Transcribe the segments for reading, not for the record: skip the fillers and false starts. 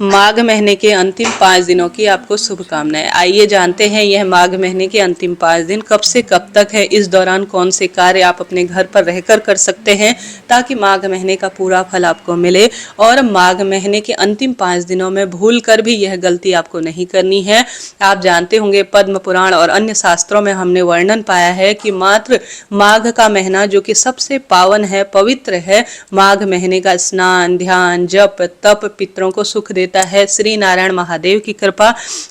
माघ महीने के अंतिम 5 दिनों की आपको शुभकामनाएं। आइए जानते हैं यह माघ महीने के अंतिम 5 दिन कब से कब तक है। इस दौरान कौन से कार्य आप अपने घर पर रहकर कर सकते हैं ताकि माघ महीने का पूरा फल आपको मिले। और माघ महीने के अंतिम 5 दिनों में भूल कर भी यह गलती आपको नहीं करनी है। आप जानते होंगे पद्म पुराण और अन्य शास्त्रों में हमने वर्णन पाया है कि मात्र माघ का महीना जो कि सबसे पावन है, पवित्र है, माघ महीने का स्नान, ध्यान, जप, तप पितरों को सुख देता है, श्री नारायण महादेव की कृपा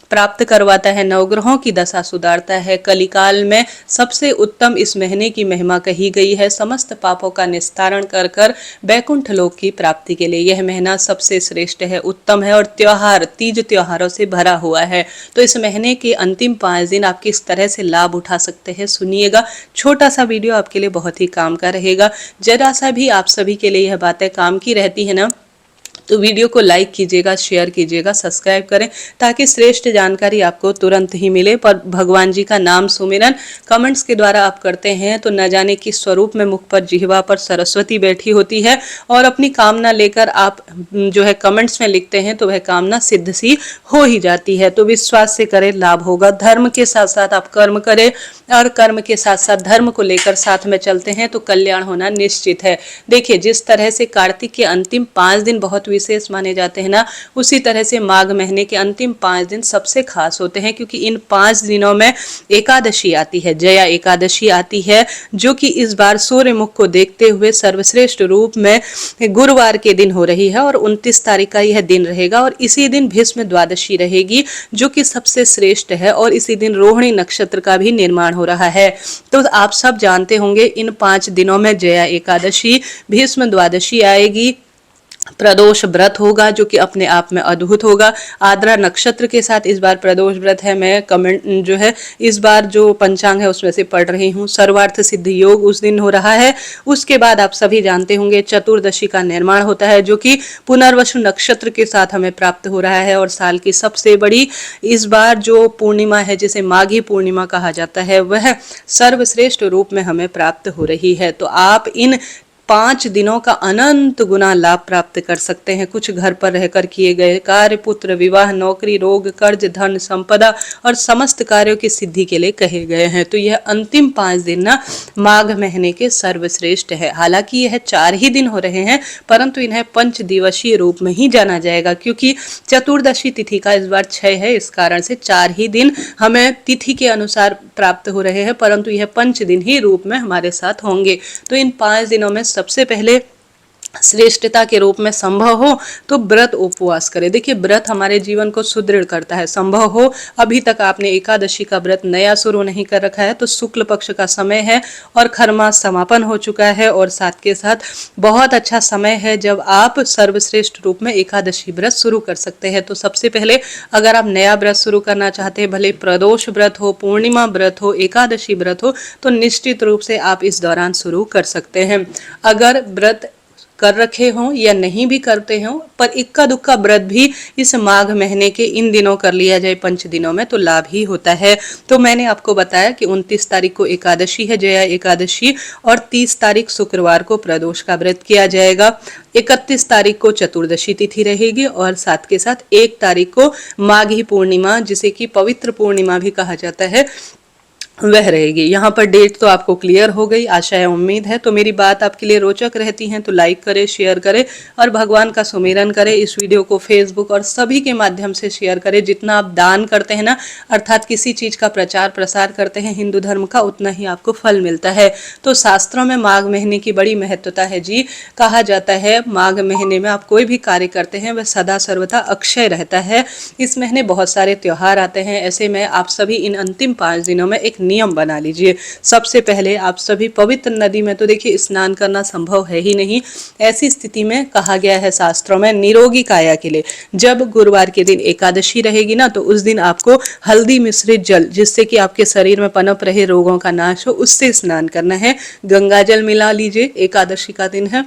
प्राप्त करवाता है, नवग्रहों की दशा सुधारता है। कलिकाल में सबसे उत्तम इस महीने की महिमा कही गई है, समस्त पापों का निस्तारण कर कर बैकुंठ लोक की प्राप्ति के लिए यह महीना सबसे श्रेष्ठ है, उत्तम है और त्योहार, तीज त्योहारों से भरा हुआ है। तो इस महीने के अंतिम 5 दिन आप किस तरह से लाभ उठा सकते हैं सुनिएगा। छोटा सा वीडियो आपके लिए बहुत ही काम का रहेगा। जरा सा भी आप सभी के लिए यह बातें काम की रहती है ना, तो वीडियो को लाइक कीजिएगा, शेयर कीजिएगा, सब्सक्राइब करें ताकि श्रेष्ठ जानकारी आपको तुरंत ही मिले। पर भगवान जी का नाम सुमिरन कमेंट्स के द्वारा आप करते हैं तो न जाने किस स्वरूप में मुख पर, जिह्वा पर सरस्वती बैठी होती है और अपनी कामना लेकर आप जो है कमेंट्स में लिखते हैं तो वह कामना सिद्ध सी हो ही जाती है। तो विश्वास से करें, लाभ होगा। धर्म के साथ साथ आप कर्म करें और कर्म के साथ साथ धर्म को लेकर साथ में चलते हैं तो कल्याण होना निश्चित है। देखिए, जिस तरह से कार्तिक के अंतिम 5 दिन बहुत विशेष माने जाते हैं ना, उसी तरह से माघ महीने के अंतिम 5 दिन सबसे खास होते हैं क्योंकि इन 5 दिनों में एकादशी आती है, जया एकादशी आती है, जो कि इस बार सूर्य मुख को देखते हुए सर्वश्रेष्ठ रूप में गुरुवार के दिन हो रही है और 29 तारीख का यह दिन रहेगा और इसी दिन भीष्म द्वादशी रहेगी जो कि सबसे श्रेष्ठ है और इसी दिन रोहिणी नक्षत्र का भी निर्माण हो रहा है। तो आप सब जानते होंगे इन 5 दिनों में जया एकादशी, भीष्म द्वादशी आएगी, प्रदोष व्रत होगा जो कि अपने आप में अद्भुत होगा। आद्रा नक्षत्र के साथ इस बार प्रदोष व्रत है। मैं कमेंट जो है इस बार जो पंचांग है उसमें से पढ़ रही हूँ। सर्वार्थ सिद्ध योग उस दिन हो रहा है। उसके बाद आप सभी जानते होंगे चतुर्दशी का निर्माण होता है जो कि पुनर्वसु नक्षत्र के साथ हमें प्राप्त हो रहा है और साल की सबसे बड़ी इस बार जो पूर्णिमा है जिसे माघी पूर्णिमा कहा जाता है वह सर्वश्रेष्ठ रूप में हमें प्राप्त हो रही है। तो आप इन 5 दिनों का अनंत गुना लाभ प्राप्त कर सकते हैं। कुछ घर पर रहकर किए गए कार्य, पुत्र, विवाह, नौकरी, रोग, कर्ज, धन, संपदा और समस्त कार्यों की सिद्धि के लिए कहे गए हैं। तो यह अंतिम 5 दिन ना माघ महीने के सर्वश्रेष्ठ है। हालांकि यह 4 ही दिन हो रहे हैं परंतु इन्हें पंच दिवसीय रूप में ही जाना जाएगा क्योंकि चतुर्दशी तिथि का इस बार 6 है, इस कारण से 4 ही दिन हमें तिथि के अनुसार प्राप्त हो रहे हैं परंतु यह 5 दिन ही रूप में हमारे साथ होंगे। तो इन 5 दिनों में सबसे पहले श्रेष्ठता के रूप में संभव हो तो व्रत उपवास करें। देखिए, व्रत हमारे जीवन को सुदृढ़ करता है। संभव हो अभी तक आपने एकादशी का व्रत नया शुरू नहीं कर रखा है तो शुक्ल पक्ष का समय है और खरमास समापन हो चुका है और साथ के साथ बहुत अच्छा समय है जब आप सर्वश्रेष्ठ रूप में एकादशी व्रत शुरू कर सकते हैं। तो सबसे पहले अगर आप नया व्रत शुरू करना चाहते हैं, भले प्रदोष व्रत हो, पूर्णिमा व्रत हो, एकादशी व्रत हो, तो निश्चित रूप से आप इस दौरान शुरू कर सकते हैं। अगर व्रत कर रखे हों या नहीं भी करते हों पर इक्का दुक्का व्रत भी इस माघ महीने के इन दिनों कर लिया जाए 5 दिनों में तो लाभ ही होता है। तो मैंने आपको बताया कि 29 तारीख को एकादशी है, जया एकादशी, और 30 तारीख शुक्रवार को प्रदोष का व्रत किया जाएगा। 31 तारीख को चतुर्दशी तिथि रहेगी और साथ के साथ 1 तारीख को माघी पूर्णिमा, जिसे कि पवित्र पूर्णिमा भी कहा जाता है, वह रहेगी। यहाँ पर डेट तो आपको क्लियर हो गई, आशा है, उम्मीद है। तो मेरी बात आपके लिए रोचक रहती है तो लाइक करें, शेयर करें और भगवान का सुमिरन करें। इस वीडियो को फेसबुक और सभी के माध्यम से शेयर करें। जितना आप दान करते हैं ना, अर्थात किसी चीज का प्रचार प्रसार करते हैं हिंदू धर्म का, उतना ही आपको फल मिलता है। तो शास्त्रों में माघ महीने की बड़ी महत्वता है जी। कहा जाता है माघ महीने में आप कोई भी कार्य करते हैं वह सदा सर्वदा अक्षय रहता है। इस महीने बहुत सारे त्योहार आते हैं। ऐसे में आप सभी इन अंतिम 5 दिनों में एक नियम बना लीजिए। सबसे पहले आप सभी पवित्र नदी में तो देखिए स्नान करना संभव है ही नहीं। ऐसी स्थिति में कहा गया है शास्त्रों में निरोगी काया के लिए, जब गुरुवार के दिन एकादशी रहेगी ना तो उस दिन आपको हल्दी मिश्रित जल, जिससे कि आपके शरीर में पनप रहे रोगों का नाश हो, उससे स्नान करना है। गंगा जल मिला लीजिए, एकादशी का दिन है।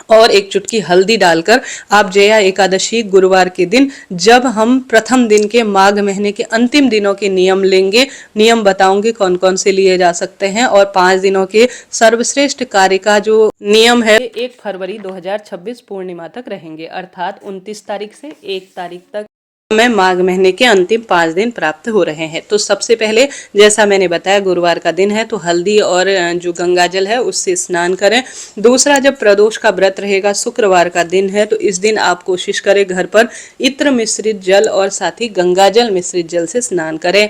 और एक चुटकी हल्दी डालकर आप जया एकादशी गुरुवार के दिन, जब हम प्रथम दिन के माघ महीने के अंतिम दिनों के नियम लेंगे, नियम बताऊंगी कौन कौन से लिए जा सकते हैं, और 5 दिनों के सर्वश्रेष्ठ कार्य का जो नियम है 1 फरवरी 2026 पूर्णिमा तक रहेंगे, अर्थात 29 तारीख से 1 तारीख तक में माघ महीने के अंतिम 5 दिन प्राप्त हो रहे हैं। तो सबसे पहले जैसा मैंने बताया गुरुवार का दिन है तो हल्दी और जो गंगा जल है उससे स्नान करें। दूसरा, जब प्रदोष का व्रत रहेगा, शुक्रवार का दिन है, तो इस दिन आप कोशिश करें घर पर इत्र मिश्रित जल और साथ ही गंगा जल मिश्रित जल से स्नान करें।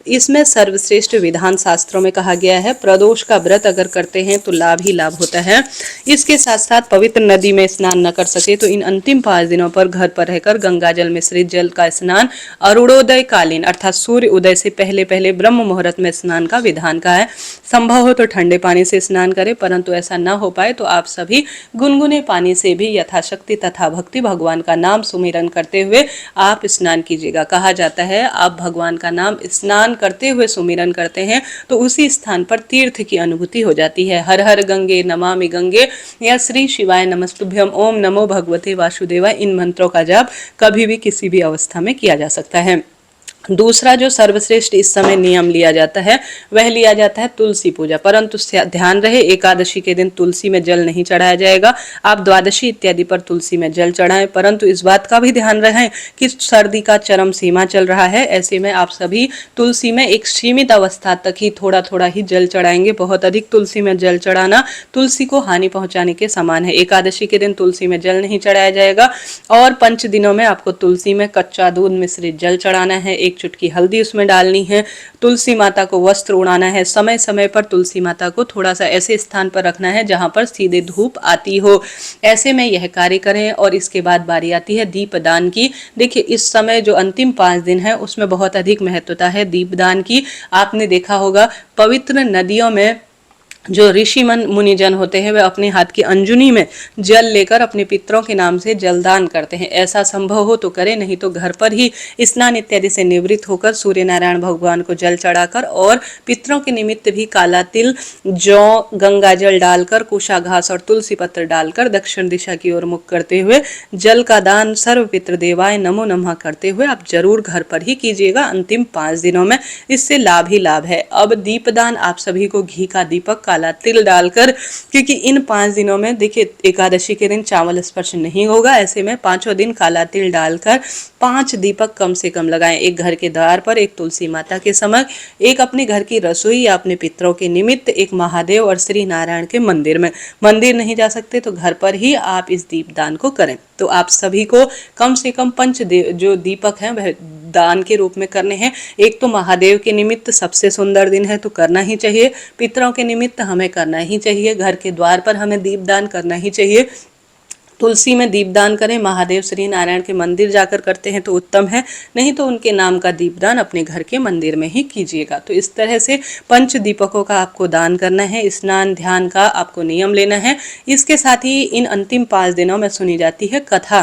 इसमें सर्वश्रेष्ठ विधान शास्त्रों में कहा गया है, प्रदोष का व्रत अगर करते हैं तो लाभ ही लाभ होता है। इसके साथ साथ पवित्र नदी में स्नान न कर सके तो इन अंतिम 5 दिनों पर घर पर रहकर गंगा जल मिश्रित जल का स्नान अरुणोदय कालीन अर्थात सूर्य उदय से पहले पहले ब्रह्म मुहूर्त में स्नान का विधान का है। संभव हो तो ठंडे पानी से स्नान करें, परंतु ऐसा न हो पाए तो आप सभी गुनगुने पानी से भी यथाशक्ति तथा भक्ति भगवान का नाम सुमिरन करते हुए आप स्नान कीजिएगा। कहा जाता है आप भगवान का नाम स्नान करते हुए सुमिरन करते हैं तो उसी स्थान पर तीर्थ की अनुभूति हो जाती है। हर हर गंगे नमामि गंगे या श्री शिवाय नमस्तुभ्यम ओम नमो भगवते वासुदेवाय, इन मंत्रों का जाप कभी भी किसी भी अवस्था में किया जा सकता है। दूसरा जो सर्वश्रेष्ठ इस समय नियम लिया जाता है वह लिया जाता है तुलसी पूजा, परंतु ध्यान रहे एकादशी के दिन तुलसी में जल नहीं चढ़ाया जाएगा। आप द्वादशी इत्यादि पर तुलसी में जल चढ़ाएं, परंतु इस बात का भी ध्यान रखें कि सर्दी का चरम सीमा चल रहा है, ऐसे में आप सभी तुलसी में एक सीमित अवस्था तक ही थोड़ा थोड़ा ही जल चढ़ाएंगे। बहुत अधिक तुलसी में जल चढ़ाना तुलसी को हानि पहुंचाने के समान है। एकादशी के दिन तुलसी में जल नहीं चढ़ाया जाएगा। और 5 दिनों में आपको तुलसी में कच्चा दूध मिश्रित जल चढ़ाना है, एक चुटकी हल्दी उसमें डालनी है, तुलसी माता को वस्त्र उड़ाना है। समय समय पर तुलसी माता को थोड़ा सा ऐसे स्थान पर रखना है जहां पर सीधे धूप आती हो। ऐसे में यह कार्य करें। और इसके बाद बारी आती है दीपदान की। देखिए इस समय जो अंतिम 5 दिन है उसमें बहुत अधिक महत्वता है दीपदान की। आपने देखा होगा पवित्र नदियों में जो ऋषि मुनिजन होते हैं वे अपने हाथ की अंजुनी में जल लेकर अपने पितरों के नाम से जलदान करते हैं। ऐसा संभव हो तो करें, नहीं तो घर पर ही स्नान इत्यादि से निवृत्त होकर सूर्य नारायण भगवान को जल चढ़ाकर और पितरों के निमित्त भी काला तिल, जौ, गंगा जल डालकर, कुशा घास और तुलसी पत्र डालकर दक्षिण दिशा की ओर मुख करते हुए जल का दान सर्व पितृ देवाय नमो नमः करते हुए आप जरूर घर पर ही कीजिएगा अंतिम 5 दिनों में। इससे लाभ ही लाभ है। अब दीपदान आप सभी को घी का दीपक, काला तिल डालकर, क्योंकि इन 5 दिनों में देखिए एकादशी के दिन चावल स्पर्श नहीं होगा, ऐसे में 5वें दिन काला तिल डालकर 5 दीपक कम से कम लगाएं। एक घर के द्वार पर, एक तुलसी माता के समक्ष, एक अपने घर की रसोई या अपने पितरों के निमित्त, एक महादेव और श्री नारायण के मंदिर में। मंदिर नहीं जा सकते तो घर पर ही आप इस दीपदान को करें। तो आप सभी को कम से कम 5 जो दीपक हैं वह दान के रूप में करने हैं। एक तो महादेव के निमित्त सबसे सुंदर दिन है तो करना ही चाहिए, पितरों के निमित्त हमें करना ही चाहिए, घर के द्वार पर हमें दीपदान करना ही चाहिए, तुलसी में दीपदान करें, महादेव श्री नारायण के मंदिर जाकर करते हैं तो उत्तम है, नहीं तो उनके नाम का दीपदान अपने घर के मंदिर में ही कीजिएगा। तो इस तरह से 5 दीपकों का आपको दान करना है। स्नान ध्यान का आपको नियम लेना है। इसके साथ ही इन अंतिम 5 दिनों में सुनी जाती है कथा।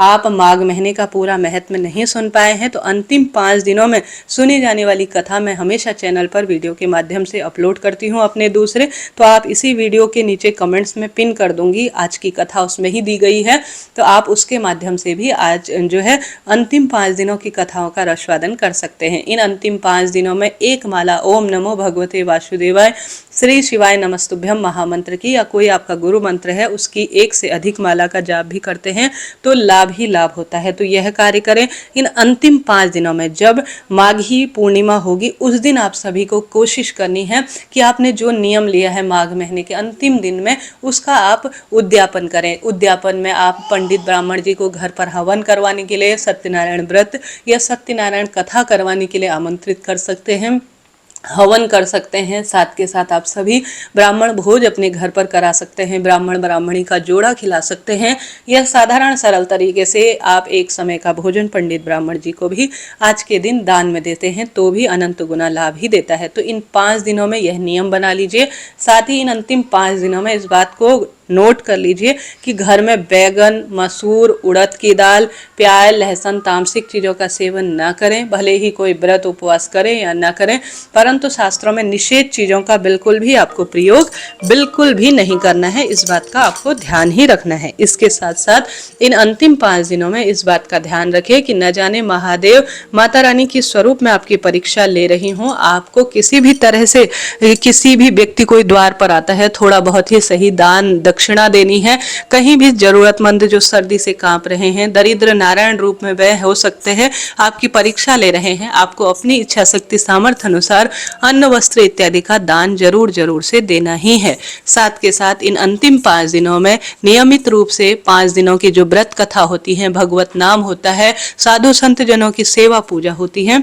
आप माघ महीने का पूरा महत्व नहीं सुन पाए हैं तो अंतिम 5 दिनों में सुनी जाने वाली कथा मैं हमेशा चैनल पर वीडियो के माध्यम से अपलोड करती हूँ अपने दूसरे, तो आप इसी वीडियो के नीचे कमेंट्स में पिन कर दूंगी, आज की कथा उसमें ही दी गई है, तो आप उसके माध्यम से भी आज जो है अंतिम 5 दिनों की कथाओं का रसवादन कर सकते हैं। इन अंतिम 5 दिनों में एक माला ओम नमो भगवते वासुदेवाय श्री शिवाय नमस्तुभ्यम महामंत्र की या कोई आपका गुरु मंत्र है उसकी 1 से अधिक माला का जाप भी करते हैं तो लाभ ही लाभ होता है। तो यह कार्य करें। इन अंतिम 5 दिनों में जब माघी पूर्णिमा होगी उस दिन आप सभी को कोशिश करनी है कि आपने जो नियम लिया है माघ महीने के अंतिम दिन में उसका आप उद्यापन करें। उद्यापन में आप पंडित ब्राह्मण जी को घर पर हवन करवाने के लिए, सत्यनारायण व्रत या सत्यनारायण कथा करवाने के लिए आमंत्रित कर सकते हैं, हवन कर सकते हैं। साथ के साथ आप सभी ब्राह्मण भोज अपने घर पर करा सकते हैं, ब्राह्मण ब्राह्मणी का जोड़ा खिला सकते हैं। यह साधारण सरल तरीके से आप एक समय का भोजन पंडित ब्राह्मण जी को भी आज के दिन दान में देते हैं तो भी अनंत गुना लाभ ही देता है। तो इन 5 दिनों में यह नियम बना लीजिए। साथ ही इन अंतिम 5 दिनों में इस बात को नोट कर लीजिए कि घर में बैगन, मसूर, उड़द की दाल, प्याज, लहसुन, तामसिक चीज़ों का सेवन ना करें। भले ही कोई व्रत उपवास करें या ना करें, परंतु शास्त्रों में निषेध चीज़ों का बिल्कुल भी आपको प्रयोग बिल्कुल भी नहीं करना है। इस बात का आपको ध्यान ही रखना है। इसके साथ साथ इन अंतिम 5 दिनों में इस बात का ध्यान रखें कि न जाने महादेव, माता रानी की स्वरूप में आपकी परीक्षा ले रही हूँ। आपको किसी भी तरह से, किसी भी व्यक्ति कोई द्वार पर आता है, थोड़ा बहुत ही सही दान दक्षिणा देनी है। कहीं भी जरूरतमंद जो सर्दी से कांप रहे हैं, दरिद्र नारायण रूप में वह हो सकते हैं, आपकी परीक्षा ले रहे हैं, आपको अपनी इच्छा शक्ति सामर्थ्य अनुसार अन्न, वस्त्र इत्यादि का दान जरूर जरूर से देना ही है। साथ के साथ इन अंतिम 5 दिनों में नियमित रूप से 5 दिनों की जो व्रत कथा होती है, भगवत नाम होता है, साधु संत जनों की सेवा पूजा होती है,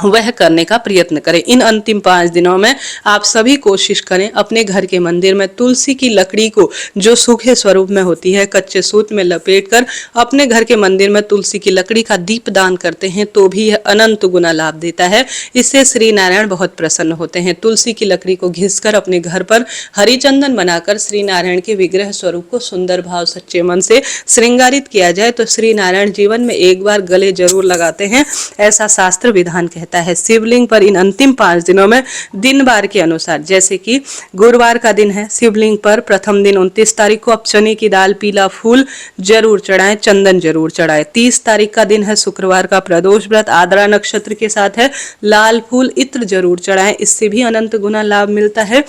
वह करने का प्रयत्न करें। इन अंतिम 5 दिनों में आप सभी कोशिश करें अपने घर के मंदिर में तुलसी की लकड़ी को, जो सूखे स्वरूप में होती है, कच्चे सूत में लपेटकर अपने घर के मंदिर में तुलसी की लकड़ी का दीप दान करते हैं तो भी यह अनंत गुना लाभ देता है। इससे श्री नारायण बहुत प्रसन्न होते हैं। तुलसी की लकड़ी को घिसकर अपने घर पर हरिचंदन बनाकर श्री नारायण के विग्रह स्वरूप को सुंदर भाव सच्चे मन से श्रृंगारित किया जाए तो श्री नारायण जीवन में एक बार गले जरूर लगाते हैं, ऐसा शास्त्र विधान कहता है। शिवलिंग पर इन अंतिम 5 दिनों में दिन बार के अनुसार, जैसे कि गुरुवार का दिन है, शिवलिंग पर प्रथम दिन 29 तारीख को आप चने की दाल, पीला फूल जरूर चढ़ाएं, चंदन जरूर चढ़ाएं। 30 तारीख का दिन है, शुक्रवार का प्रदोष व्रत आद्रा नक्षत्र के साथ है, लाल फूल इत्र जरूर चढ़ाएं, इससे भी अनंत गुना लाभ मिलता है।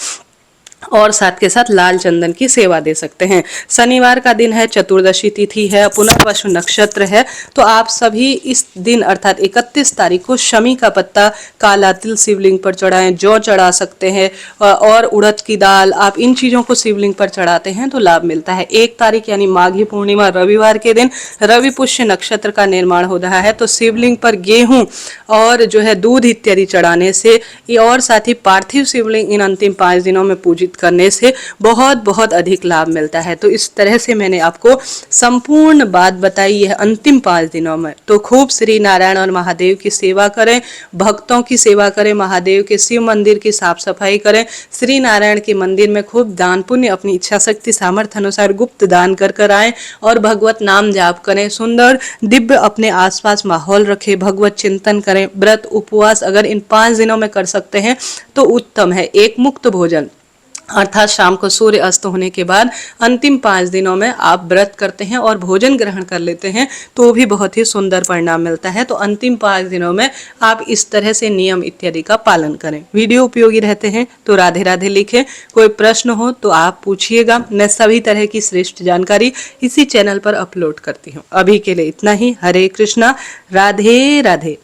और साथ के साथ लाल चंदन की सेवा दे सकते हैं। शनिवार का दिन है, चतुर्दशी तिथि है, पुनर्वसु नक्षत्र है, तो आप सभी इस दिन अर्थात 31 तारीख को शमी का पत्ता, काला तिल शिवलिंग पर चढ़ाएं, जौ चढ़ा सकते हैं और उड़द की दाल, आप इन चीज़ों को शिवलिंग पर चढ़ाते हैं तो लाभ मिलता है। 1 तारीख यानी माघी पूर्णिमा रविवार के दिन रवि पुष्य नक्षत्र का निर्माण हो रहा है, तो शिवलिंग पर गेहूं और जो है दूध इत्यादि चढ़ाने से और साथ ही पार्थिव शिवलिंग इन अंतिम 5 दिनों में पूजित करने से बहुत बहुत अधिक लाभ मिलता है। तो इस तरह से मैंने आपको संपूर्ण बात बताई है अंतिम 5 दिनों में। तो खूब श्री नारायण और महादेव की सेवा करें, भक्तों की सेवा करें, महादेव के शिव मंदिर की साफ सफाई करें, श्री नारायण के मंदिर में खूब दान पुण्य अपनी इच्छा शक्ति सामर्थ्य अनुसार गुप्त दान कर आए और भगवत नाम जाप करें, सुंदर दिव्य अपने आसपास माहौल रखें, भगवत चिंतन करें, व्रत उपवास अगर इन 5 दिनों में कर सकते हैं तो उत्तम है। एक मुक्त भोजन अर्थात शाम को सूर्य अस्त होने के बाद अंतिम 5 दिनों में आप व्रत करते हैं और भोजन ग्रहण कर लेते हैं तो भी बहुत ही सुंदर परिणाम मिलता है। तो अंतिम 5 दिनों में आप इस तरह से नियम इत्यादि का पालन करें। वीडियो उपयोगी रहते हैं तो राधे राधे लिखें। कोई प्रश्न हो तो आप पूछिएगा। मैं सभी तरह की श्रेष्ठ जानकारी इसी चैनल पर अपलोड करती हूँ। अभी के लिए इतना ही। हरे कृष्णा, राधे राधे।